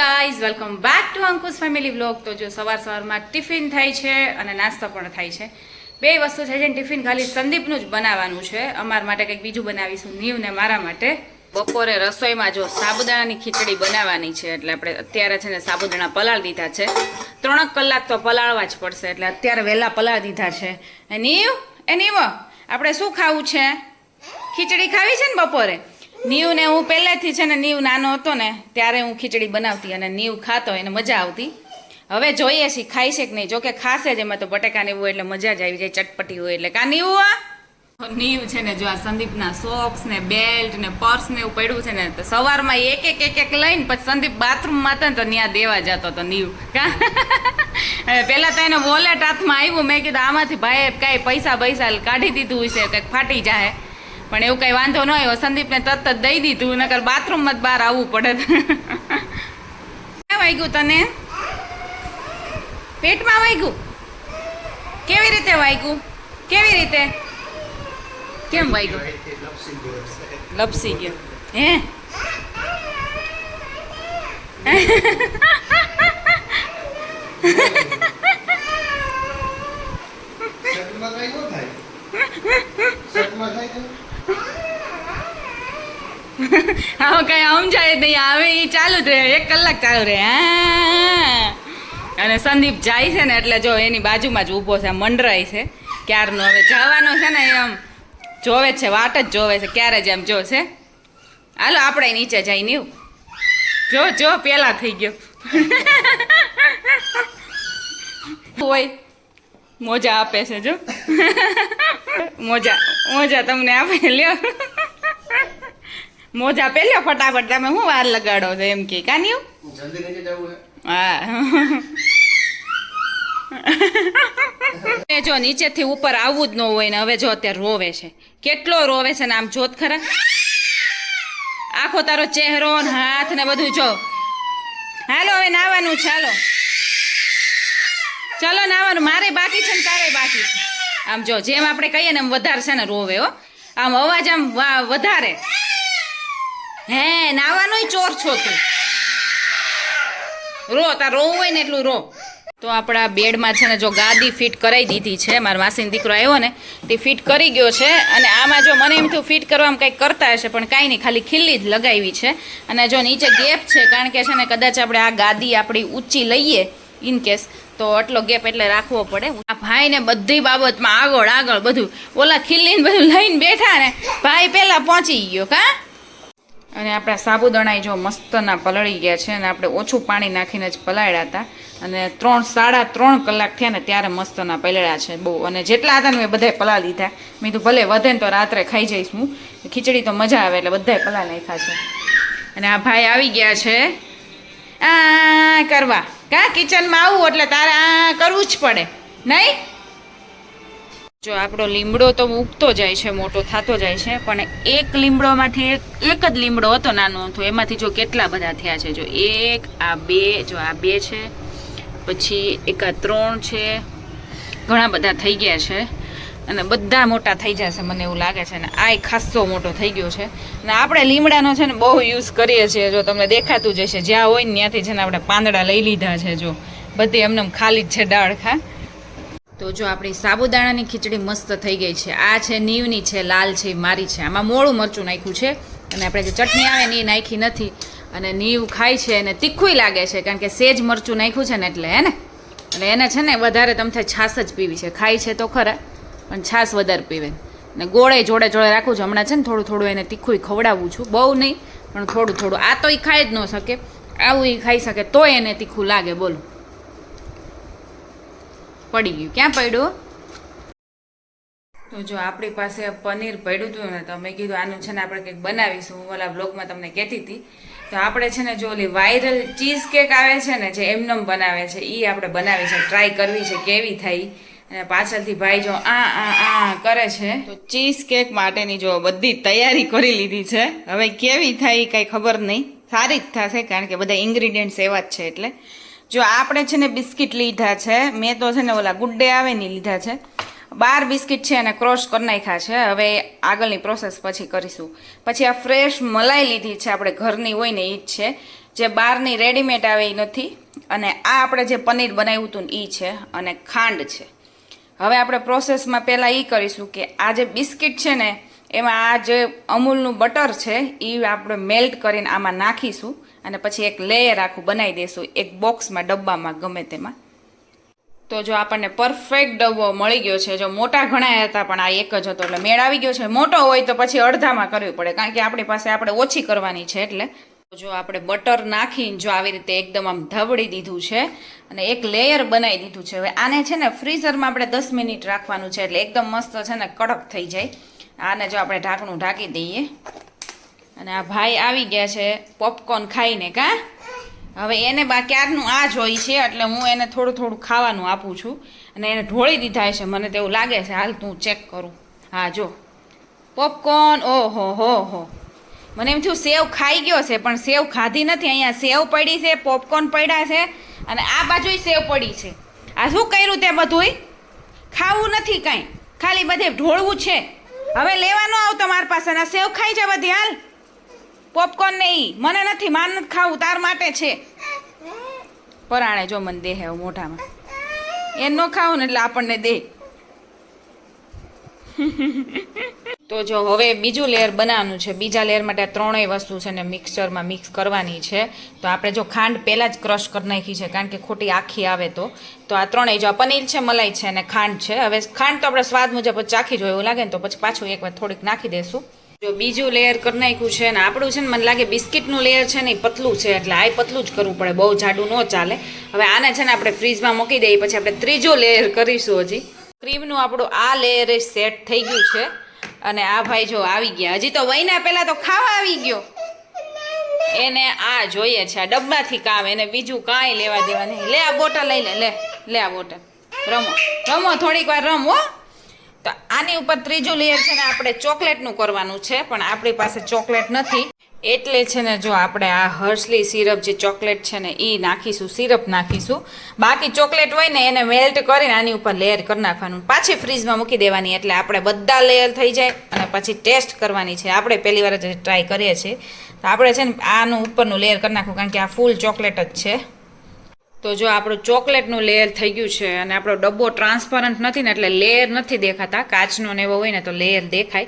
Guys welcome back to Ankush family vlog. તો જો સવારમાં ટિફિન થાય છે અને નાસ્તો પણ થાય છે. બે વસ્તુ છે જેને ટિફિન ખાલી સંદીપનું જ બનાવવાનું છે. અમારા માટે કંઈક બીજું બનાવીશું નીવ ને મારા માટે. બપોરે રસોઈમાં જો સાબુદાણાની ખીચડી બનાવવાની છે એટલે આપણે અત્યારે છે ને સાબુદાણા પલાળી દીધા છે. 3 કલાક તો પલાળવા જ પડશે એટલે અત્યારે વહેલા પલાળી દીધા છે. નીવ આપણે શું ખાવું છે? ખીચડી ખાવી છે ને બપોરે? નીવ ને હું પહેલેથી છે ને નીવ નાનો હતો ને ત્યારે હું ખીચડી બનાવતી અને નીવ ખાતો એને મજા આવતી. હવે જોઈએ છીએ ખાઈ છે કે નહીં. જોકે ખાશે જ, એમાં તો બટેકાને એવું એટલે મજા જ આવી જાય, ચટપટી હોય એટલે. કા નીવ નીવ છે ને જો આ સંદીપના સોક્સ ને બેલ્ટ ને પર્સ ને એવું પડ્યું છે ને તો સવારમાં એક લઈને પછી સંદીપ બાથરૂમમાં હતા ને તો ત્યાં દેવા જતો હતો નીવ. પહેલાં તો એને વોલેટ હાથમાં આવ્યું, મેં કીધું આમાંથી ભાઈ કાંઈ પૈસા કાઢી દીધું હશે, કંઈક ફાટી જાય, પણ એવું કઈ વાંધો ન આવ્યો. સંદીપને તરત જ દઈ દીધું, નકર બાથરૂમમાં જ બહાર આવવું પડે. ક્યાં વાગ્યું તને? પેટમાં વાગ્યું? કેવી રીતે વાગ્યું? કેવી રીતે? કેમ વાગ્યું? લપસી ગયો હે? હા કઈ સમજાય નહીં. હવે એ ચાલુ જ રહે, 1 કલાક ચાલુ રહે. હા અને સંદીપ જાય છે ને એટલે જો એની બાજુમાં જ ઊભો છે, મંડરાય છે ક્યારનો. હવે જવાનો છે ને એમ જોવે છે, વાટ જ જોવે છે ક્યારે જ એમ જોશે. હાલો આપણે નીચે જઈ નીવ. જો પેલા થઈ ગયો હોય. મોજા આપે છે જો. મોજા તમને આપે, લ્યો મોજા પહેલ્યો ફટાફટ. તમે શું વાર લગાડો છો એમ કે કાન્યું? હા જો નીચેથી ઉપર આવવું જ ન હોય ને હવે જો અત્યારે રોવે છે. કેટલો રોવે છે ને આમ જોત ખરા. આખો તારો ચહેરો ને હાથ ને બધું જો. હાલો હવે નાવાનું છે, ચાલો નાવાનું. મારે બાકી છે ને તારે બાકી છે. આમ જો જેમ આપણે કહીએ ને એમ વધારે છે ને રોવે હો. આમ અવાજ આમ વધારે. હે નાવાનોય ચોર છો તું. રો તાર રોવું હોય ને એટલું રો. તો આપણા બેડમાં છે ને જો ગાદી ફિટ કરાવી દીધી છે. મારા માસીનો દીકરો આવ્યો ને તે ફિટ કરી ગયો છે. અને આમાં જો મને એમ થયું ફિટ કરવામાં કંઈક કરતા હશે, પણ કાંઈ નહીં, ખાલી ખીલ્લી જ લગાવી છે. અને જો નીચે ગેપ છે કારણ કે છે ને કદાચ આપણે આ ગાદી આપણી ઊંચી લઈએ ઇન કેસ તો આટલો ગેપ એટલે રાખવો પડે. આ ભાઈને બધી બાબતમાં આગળ બધું ઓલા ખીલ્લીને બધું લઈને બેઠા ને ભાઈ પહેલા પહોંચી ગયો. કા અને આપણા સાબુદાણા જો મસ્તના પલળી ગયા છે અને આપણે ઓછું પાણી નાખીને જ પલાળ્યા હતા. અને 3-3.5 કલાક થયા ને ત્યારે મસ્તના પલળ્યા છે બહુ. અને જેટલા હતા ને મેં બધાય પલાળી લીધા. મેં તો ભલે વધે ને તો રાત્રે ખાઈ જઈશ હું. ખીચડી તો મજા આવે એટલે બધાય પલાળી નાખ્યા છે. અને આ ભાઈ આવી ગયા છે આ કરવા. કા કિચનમાં આવું એટલે તારે આ કરવું જ પડે નહીં? જો આપણો લીમડો તો ઉગતો જાય છે, મોટો થતો જાય છે, પણ એક લીમડોમાંથી એક જ લીમડો હતો નાનો હતો, એમાંથી જો કેટલા બધા થયા છે. જો 1 આ 2, જો આ 2 છે, પછી એક આ 3 છે, ઘણા બધા થઈ ગયા છે. અને બધા મોટા થઈ જશે મને એવું લાગે છે. ને આ ખાસો મોટો થઈ ગયો છે. અને આપણે લીમડાનો છે ને બહુ યુઝ કરીએ છીએ. જો તમને દેખાતું જ હશે, જ્યાં હોય ને ત્યાંથી છે ને આપણે પાંદડા લઈ લીધા છે. જો બધી એમને ખાલી જ છે ડાળ. ખા તો જો આપણી સાબુદાણાની ખીચડી મસ્ત થઈ ગઈ છે. આ છે નીવની છે, લાલ છે, મારી છે. આમાં મોળું મરચું નાખ્યું છે અને આપણે જે ચટણી આવે ને એ નાખી નથી. અને નીવ ખાય છે અને તીખું લાગે છે કારણ કે સેજ મરચું નાખ્યું છે ને એટલે હે ને. એટલે એને છે ને વધારે તમથે છાશ જ પીવી છે. ખાય છે તો ખરા પણ છાશ વધારે પીવે. ને ગોળે જોડે રાખું છું. હમણાં છે ને થોડું એને તીખું ખવડાવું છું, બહુ નહીં પણ થોડું. આ તો એ ખાઈ જ ન શકે, આવું એ ખાઈ શકે તો એને તીખું લાગે. બોલો પડી ગયું. ક્યાં પડ્યું? તો જો આપણી પાસે પનીર પડ્યું હતું ને તો મેં કીધું આનું છે ને આપણે કંઈક બનાવીશું. હું ઓલા બ્લોગમાં તમને કહેતી હતી. તો આપણે છે ને જો ઓલી વાયરલ ચીઝ કેક આવે છે ને જે એમનેમ બનાવે છે એ આપણે બનાવી છે, ટ્રાય કરવી છે કેવી થાય. અને પાછળથી ભાઈ જો આ કરે છે. તો ચીઝ કેક માટેની જો બધી તૈયારી કરી લીધી છે. હવે કેવી થાય કાંઈ ખબર નહીં, સારી જ થશે કારણ કે બધા ઇન્ગ્રીડિયન્ટ્સ એવા જ છે. એટલે જો આપણે છે ને બિસ્કિટ લીધા છે. મેં તો છે ને ઓલા ગુડ ડે આવે ને લીધા છે. 12 બિસ્કિટ છે અને ક્રોશ કરી નાખ્યા છે. હવે આગળની પ્રોસેસ પછી કરીશું. પછી આ ફ્રેશ મલાઈ લીધી છે, આપણે ઘરની હોય ને એ જ છે. જે બહારની રેડીમેડ આવે એ નથી. અને આ આપણે જે પનીર બનાવ્યું હતું ને એ છે અને ખાંડ છે. હવે આપણે પ્રોસેસમાં પહેલાં એ કરીશું કે આ જે બિસ્કિટ છે ને એમાં આ જે અમૂલનું બટર છે એ આપણે મેલ્ટ કરીને આમાં નાખીશું અને પછી એક લેયર આખું બનાવી દઈશું એક બોક્સમાં, ડબ્બામાં, ગમે તેમાં. તો જો આપણને પરફેક્ટ ડબ્બો મળી ગયો છે. જો મોટા ઘણા હતા પણ આ એક જ હતો એટલે મેળ આવી ગયો છે. મોટો હોય તો પછી અડધામાં કરવી પડે કારણ કે આપણી પાસે આપણે ઓછી કરવાની છે. એટલે જો આપણે બટર નાખીને જો આવી રીતે એકદમ આમ ધવડી દીધું છે અને એક લેયર બનાવી દીધું છે. હવે આને છે ને ફ્રીઝરમાં આપણે 10 મિનિટ રાખવાનું છે એટલે એકદમ મસ્ત છે ને કડક થઈ જાય. આને જો આપણે ઢાંકણું ઢાંકી દઈએ અને આ ભાઈ આવી ગયા છે પોપકોર્ન ખાઈને. કાં હવે એને ક્યારનું આ જ હોય છે એટલે હું એને થોડું થોડું ખાવાનું આપું છું અને એને ઢોળી દીધા છે મને તો એવું લાગે છે. હાલ તું ચેક કરું. હા જો પોપકોર્ન. ઓહો હો મને એમ થયું સેવ ખાઈ ગયો છે પણ સેવ ખાધી નથી. અહીંયા સેવ પડી છે, પોપકોર્ન પડ્યા છે અને આ બાજુય સેવ પડી છે. આ શું કર્યું તે બધુંય? ખાવું નથી કાંઈ, ખાલી બધે ઢોળવું છે. હવે લેવાનો આવતો મારી પાસે ના સેવ ખાઈ છે બધી. હાલ પોપકોર્ન ને ઈ મને નથી, માર નથી ખાવું, તાર માટે છે. પરાણે જો મને દે હે મોઢામાં. એ ન ખાવું ને એટલે આપણને દે. તો જો હવે બીજું લેયર બનાવવાનું છે. બીજા લેયર માટે ત્રણેય વસ્તુ છે ને મિક્સચરમાં મિક્સ કરવાની છે. તો આપણે જો ખાંડ પહેલાં જ ક્રશ કરી નાખી છે કારણ કે ખોટી આખી આવે તો આ ત્રણેય જો પનીર છે, મલાઈ છે અને ખાંડ છે. હવે ખાંડ તો આપણે સ્વાદ મુજબ ચાખી જોઈએ એવું લાગે ને તો પછી પાછું એકવાર થોડીક નાખી દઈશું. જો બીજું લેયર કરી નાખ્યું છે ને આપણું છે ને મને લાગે બિસ્કિટનું લેયર છે ને એ પતલું છે એટલે આ પતલું જ કરવું પડે, બહુ જાડું ન ચાલે. હવે આને છે ને આપણે ફ્રીજમાં મૂકી દઈએ પછી આપણે ત્રીજું લેયર કરીશું. હજી ક્રીમનું આપણું આ લેયર સેટ થઈ ગયું છે અને આ ભાઈ જો આવી ગયા. હજી તો વહીના પહેલાં તો ખાવા આવી ગયો. એને આ જોઈએ છે, આ ડબ્બાથી કામ, એને બીજું કાંઈ લેવા દેવા નહીં. લે આ બોટલ લઈ લે આ બોટલ. રમો થોડીક વાર રમો. તો આની ઉપર ત્રીજું લેયર છે ને આપણે ચોકલેટનું કરવાનું છે પણ આપણી પાસે ચોકલેટ નથી એટલે છે ને જો આપણે આ હર્શલી સિરપ જે ચોકલેટ છે ને એ નાખીશું, સિરપ નાખીશું. બાકી ચોકલેટ હોય ને એને મેલ્ટ કરીને આની ઉપર લેયર કરી નાખવાનું, પાછી ફ્રીજમાં મૂકી દેવાની એટલે આપણે બધા લેયર થઈ જાય અને પછી ટેસ્ટ કરવાની છે. આપણે પહેલી વાર જ ટ્રાય કરીએ છીએ તો આપણે છે ને આનું ઉપરનું લેયર કરી નાખવું કારણ કે આ ફૂલ ચોકલેટ જ છે. તો જો આપણું ચોકલેટનું લેયર થઈ ગયું છે અને આપણો ડબ્બો ટ્રાન્સપરન્ટ નથી ને એટલે લેયર નથી દેખાતા. કાચનો ને એવો હોય ને તો લેયર દેખાય.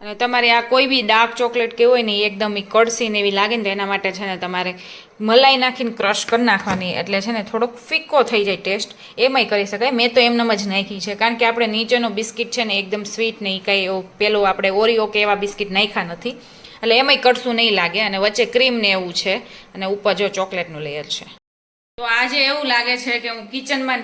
અને તમારે આ કોઈ બી ડાર્ક ચોકલેટ કે હોય ને એકદમ કડસી ને એવી લાગે ને તો એના માટે છે ને તમારે મલાઈ નાખીને ક્રશ કરી નાખવાની એટલે છે ને થોડોક ફિક્કો થઈ જાય ટેસ્ટ. એમાંય કરી શકાય. મેં તો એમનેમ જ નાખી છે કારણ કે આપણે નીચેનો બિસ્કિટ છે ને એકદમ સ્વીટ નહીં, કંઈ એવું પેલું આપણે ઓરિયો કે એવા બિસ્કિટ નાખ્યા નથી એટલે એમાંય કડસું નહીં લાગે. અને વચ્ચે ક્રીમ ને એવું છે અને ઉપર જો ચોકલેટનું લેયર છે. તો આજે એવું લાગે છે કે હું કિચનમાં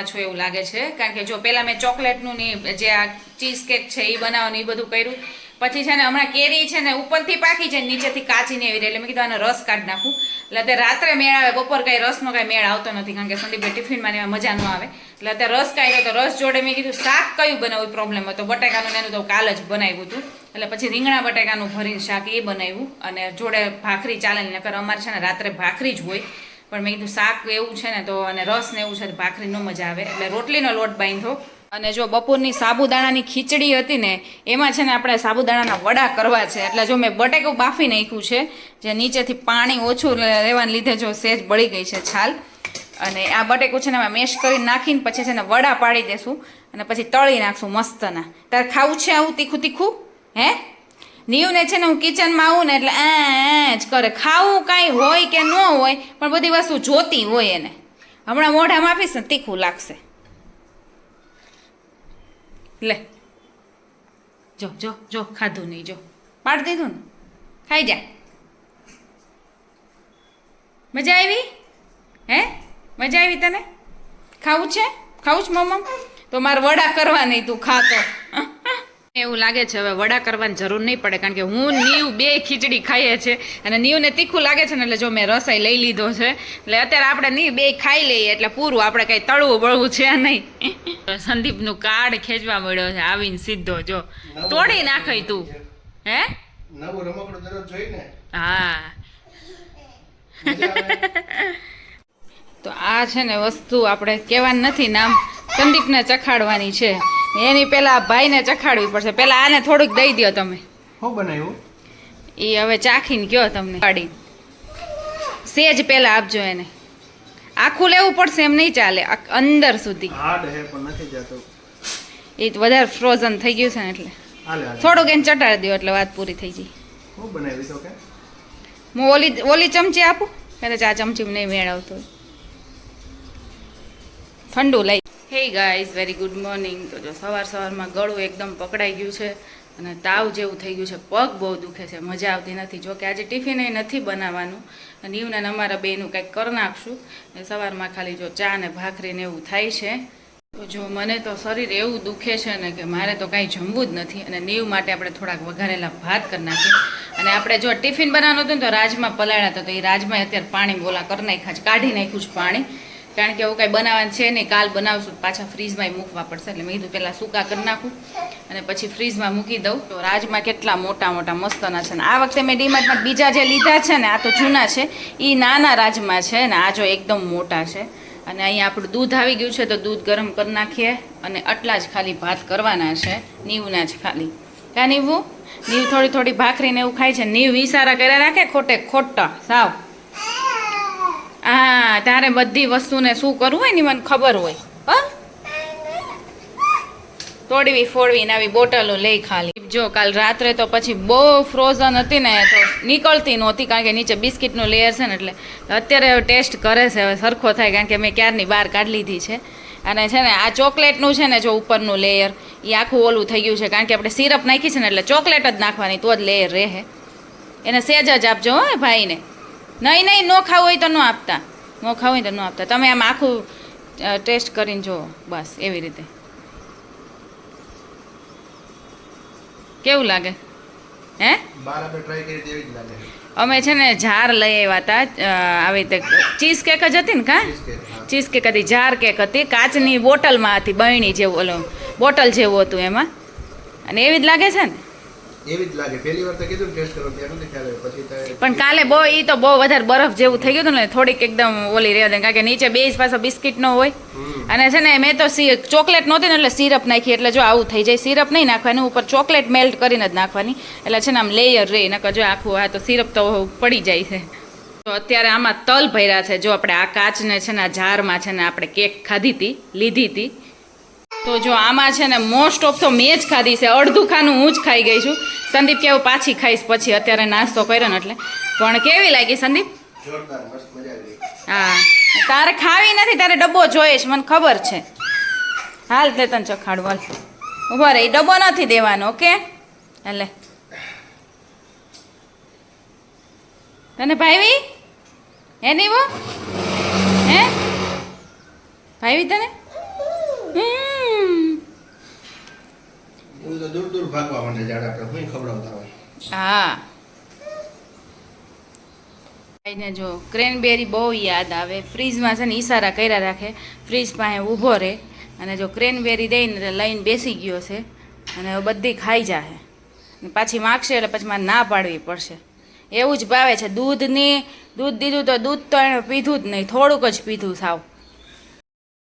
છું એવું લાગે છે કારણ કે જો પહેલાં મેં ચોકલેટનું ને જે આ ચીઝ કેક છે એ બનાવવાનું એ બધું કર્યું. પછી છે ને હમણાં કેરી છે ને ઉપરથી પાકી છે નીચેથી કાચી ને એવી રહી એટલે મેં કીધું આને રસ કાઢી નાખું. એટલે અત્યારે રાત્રે મેળ આવે, બપોર કાંઈ રસનો કાંઈ મેળ આવતો નથી કારણ કે સંદીપભાઈ ટિફિનમાં એમાં મજા ન આવે એટલે અત્યારે રસ કાઢ્યો. તો રસ જોડે મેં કીધું શાક કયું બનાવવું પ્રોબ્લેમ હતો. બટાકાનું એનું તો કાલ જ બનાવ્યું હતું એટલે પછી રીંગણા બટાકાનું ભરીને શાક એ બનાવ્યું અને જોડે ભાખરી ચાલે ને નકર અમારે છે ને રાત્રે ભાખરી જ હોય પણ મેં કીધું શાક એવું છે ને તો અને રસ ને એવું છે તો ભાખરી ન મજા આવે એટલે રોટલીનો લોટ બાંધ્યો. અને જો બપોરની સાબુદાણાની ખીચડી હતી ને એમાં છે ને આપણે સાબુદાણાના વડા કરવા છે એટલે જો મેં બટેકું બાફી નાખ્યું છે જે નીચેથી પાણી ઓછું રહેવાને લીધે જો સેજ બળી ગઈ છે છાલ. અને આ બટેકું છે ને અમે મેશ કરીને નાખીને પછી છે ને વડા પાડી દેશું અને પછી તળી નાખશું મસ્તના. તારે ખાવું છે આવું તીખું તીખું? હે નીવને છે ને હું કિચનમાં આવું ને એટલે જ કરે. ખાવું કાંઈ હોય કે ન હોય પણ બધી વસ્તુ જોતી હોય એને. હમણાં મોઢામાં આપીશ ને તીખું લાગશે. લે જો ખાધું નહીં, જો પાડી દીધું ને, ખાઈ જા. મજા આવી? હે મજા આવી તને? ખાવું છે મમ્મા? તો મારે વડા કરવા નહીં, તું ખાતો. એવું લાગે છે હવે વડા કરવાની જરૂર નહીં પડે કારણ કે હું નીવ બે ખીચડી ખાઈએ છે અને નીવને તીખું લાગે છે ને એટલે જો મેં રસાઈ લઈ લીધો છે એટલે અત્યારે આપણે નીવ બે ખાઈ લઈએ એટલે પૂરું, આપણે કંઈ તળવું બળવું છે નહીં. સંદીપનું કાર્ડ ખેંચવા મળ્યો છે આવીને સીધો, જો તોડી નાખાય તું. હે હા તો આ છે ને વસ્તુ આપણે કહેવાની નથી, નામ સંદીપને ચખાડવાની છે. એની પેલા ભાઈને ચખાડવી પડશે. પેલા આને થોડુંક દઈ દો તમે. શું બનાવ્યું એ હવે ચાખીને કયો તમને. કાઢી સેજ પહેલા આપજો એને. આખું લેવું પડશે એમ નહીં ચાલે, અંદર સુધી. હાર્ડ હે પણ નથી જતો. એ તો વધારે ફ્રોઝન થઈ ગયું છે ને એટલે હાલે હાલે. થોડુંક એને ચટાડી દો એટલે વાત પૂરી થઈ જાય. હું બનાવી તો કે હું ઓલી ચમચી આપું, કદાચ આ ચમચી નહીં મેળ આવતો હોય. ઠંડુ લઈ. Hey guys, very good morning. તો જો સવારમાં ગળું એકદમ પકડાઈ ગયું છે અને તાવ જેવું થઈ ગયું છે, પગ બહુ દુખે છે, મજા આવતી નથી. જો કે આજે ટિફિન નથી બનાવવાનું અને ઈવને અમારા બેનું કંઈક કરી નાખશું. સવારમાં ખાલી જો ચા ને ભાખરી ને એવું થાય છે. તો જો મને તો શરીર એવું દુખે છે ને કે મારે તો કાંઈ જમવું જ નથી. અને નીવ માટે આપણે થોડાક વઘારેલા ભાત કરી નાખીએ. અને આપણે જો ટિફિન બનાવવાનું હતું ને તો રાજમાં પલાળ્યા હતા, તો એ રાજમાં અત્યારે પાણી બોલા કરી નાખ્યા છે, કાઢી નાખ્યું છે પાણી, કારણ કે એવું કાંઈ બનાવવાનું છે નહીં. કાલ બનાવશું, પાછા ફ્રીજમાં મૂકવા પડશે. એટલે મેં કીધું પહેલાં સૂકા કરી નાખું અને પછી ફ્રીજમાં મૂકી દઉં. તો રાજમાં કેટલા મોટા મોટા મસ્તના છે ને આ વખતે મેં ડીમાર્ટમાં બીજા જે લીધા છે ને, આ તો જૂના છે, એ નાના રાજમાં છે ને આ જો એકદમ મોટા છે. અને અહીંયા આપણું દૂધ આવી ગયું છે, તો દૂધ ગરમ કરી નાખીએ અને આટલા જ ખાલી ભાત કરવાના છે, નીવના જ ખાલી. ક્યાં નીવું? નીવ થોડી થોડી ભાખરીને એવું ખાય છે. નીવ ઈશારા કર્યા રાખે ખોટા સાવ. હા, તારે બધી વસ્તુને શું કરવું હોય ને મને ખબર હોય. હા, તોડવી ફોડવી ને આવી બોટલો લઈ ખાલી. જો કાલ રાત્રે તો પછી બહુ ફ્રોઝન હતી ને તો નીકળતી નહોતી, કારણ કે નીચે બિસ્કિટનું લેયર છે ને, એટલે અત્યારે હવે ટેસ્ટ કરે છે, હવે સરખો થાય, કારણ કે મેં ક્યારની બહાર કાઢી લીધી છે. અને છે ને આ ચોકલેટનું છે ને જો ઉપરનું લેયર એ આખું ઓલું થઈ ગયું છે, કારણ કે આપણે સિરપ નાખી છે ને, એટલે ચોકલેટ જ નાખવાની તો જ લેયર રહે. એને સેજ જ આપજો હો ભાઈને. નહીં ન ખાવું હોય તો ન આપતા, ન ખાવું હોય તો ન આપતા. તમે આમ આખું ટેસ્ટ કરીને જુઓ, બસ એવી રીતે. કેવું લાગે? હે, બાર આપણે ટ્રાય કરી તેવી જ લાગે. અમે છે ને જાર લઈ આવ્યા હતા, આવી રીતે ચીઝ કેક જ હતી ને, કા ચીઝ કેક હતી, જાર કેક હતી, કાચની બોટલમાં હતી, બહેણી જેવું, ઓલો બોટલ જેવું હતું એમાં. અને એવી જ લાગે છે ને? એવી જ લાગે. પહેલી વાર તો કીધું ટેસ્ટ કરો ત્યાં નથી ખ્યાલ આવ્યો, પછી તો પણ કાલે બહુ ઈ તો બહુ વધારે બરફ જેવું થઈ ગયું હતું ને, થોડીક એકદમ ઓલી રહેવા દે, કારણ કે નીચે બે પાછો બિસ્કિટ નો હોય. અને છે ને મેં તો ચોકલેટ નહોતી ને એટલે સિરપ નાખી, એટલે જો આવું થઈ જાય. સિરપ નહીં નાખવાની, ઉપર ચોકલેટ મેલ્ટ કરીને જ નાખવાની, એટલે છે ને આમ લેયર રહે. નકર જો આખું આ તો સિરપ તો પડી જાય છે. તો અત્યારે આમાં તલ ભર્યા છે. જો આપણે આ કાચને છે ને આ જારમાં છે ને આપણે કેક લીધી હતી. તો જો આમાં છે ને મોસ્ટ ઓફ તો મેં જ ખાધી છે, અડધું ખાનું હું જ ખાઈ ગઈ છું. સંદીપ કેવું પાછી ખાઈશ પછી, અત્યારે નાસ્તો કર્યો ને એટલે. પણ કેવી લાગી સંદીપ? જોરદાર, મસ્ત, મજા આવી. હા, તારે ખાવી નથી, તારે ડબ્બો જોઈશ, મને ખબર છે. હાલ તે તને ચખાડું, હાલ ઉભા રહે. ડબ્બો નથી દેવાનો, ઓકે? એટલે તને ભાઈવી હે નહીં વો? હે ભાઈવી તને? હું તો દૂર દૂર ભાગવા માંડે જાડે આપણે કોઈ ખવડાવતા હોય. હા, ને જો ક્રેનબેરી બહુ યાદ આવે. ફ્રીજમાં છે ને ઈશારા કર્યા રાખે, ફ્રીજ પાસે ઊભો રહે અને જો ક્રેનબેરી દઈને લઈને બેસી ગયો છે અને હવે બધી ખાઈ જાય. પાછી માગશે એટલે પછી મારે ના પાડવી પડશે. એવું જ ભાવે છે. દૂધ દીધું તો દૂધ તો એણે પીધું જ નહીં, થોડુંક જ પીધું સાવ.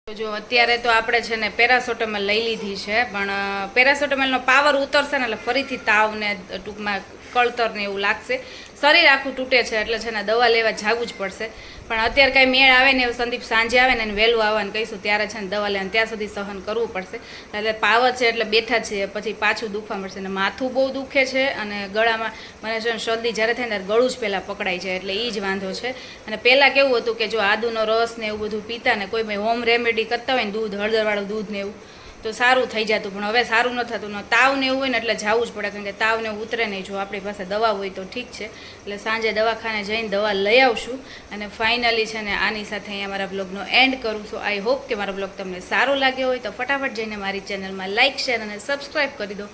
જો અત્યારે તો આપણે છે ને પેરાસોટામોલ લઈ લીધી છે, પણ પેરાસોટામોલનો પાવર ઉતરશે ને એટલે ફરીથી તાવ ને ટૂંકમાં કળતર ને એવું લાગશે, શરીર આખું તૂટે છે, એટલે છે ને દવા લેવા જાવું જ પડશે. પણ અત્યારે કાંઈ મેળ આવે ને, સંદીપ સાંજે આવે ને વહેલું આવવાનું કહીશું ત્યારે છે ને દવા લેવાનું, ત્યાં સુધી સહન કરવું પડશે. એટલે પાવર છે એટલે બેઠા છીએ, પછી પાછું દુખવા મળશે. ને માથું બહુ દુખે છે અને ગળામાં મને છે ને શરદી જ્યારે થાય ને ત્યારે ગળું જ પહેલાં પકડાય છે, એટલે એ જ વાંધો છે. અને પહેલાં કેવું હતું કે જો આદુનો રસ ને એવું બધું પીતા ને કોઈ હોમ રેમેડી કરતા હોય ને, દૂધ હળદરવાળું દૂધ ને એવું, તો સારું થઈ જતું. પણ હવે સારું ન થતું. તાવ ને એવું હોય ને એટલે જવું જ પડે, કારણ કે તાવ ને ઉતરે નહીં. જો આપણી પાસે દવા હોય તો ઠીક છે, એટલે સાંજે દવાખાને જઈને દવા લઈ આવશું. અને ફાઇનલી છે ને આની સાથે અહીંયા મારા બ્લોગનો એન્ડ કરું છું. આઈ હોપ કે મારો બ્લોગ તમને સારો લાગ્યો હોય તો ફટાફટ જઈને મારી ચેનલમાં લાઇક, શેર અને સબસ્ક્રાઈબ કરી દો.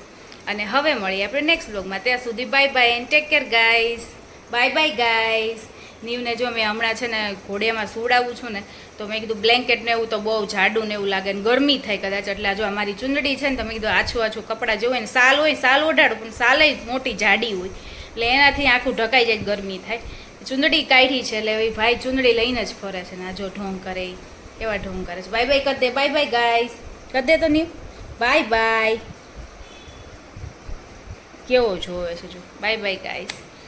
અને હવે મળીએ આપણે નેક્સ્ટ બ્લોગમાં. ત્યાં સુધી bye bye and take care guys. Bye bye guys. નીવને જો મેં હમણાં છે ને ઘોડિયામાં સુવડાવું છું ને, તો મેં કીધું બ્લેન્કેટ ને એવું તો બહુ જાડું ને એવું લાગે ને ગરમી થાય કદાચ, એટલે જો અમારી ચૂંદડી છે ને, તો મેં કીધું આછું કપડાં જેવું હોય ને, સાલ હોય સાલ ઓઢાડું, પણ સાલ મોટી જાડી હોય એટલે એનાથી આખું ઢકાઈ જાય, ગરમી થાય. ચૂંદડી કાઢી છે એટલે એ ભાઈ ચૂંદડી લઈને જ ફરે છે ને, આ જો ઢોંગ કરે એવા ઢોંગ કરે છે. બાય બાય કરી દે, બાય બાય ગાઈઝ કરી દે તો નીવ, બાય બાય. કેવો જોવે છે જો, બાય બાય ગાઈઝ.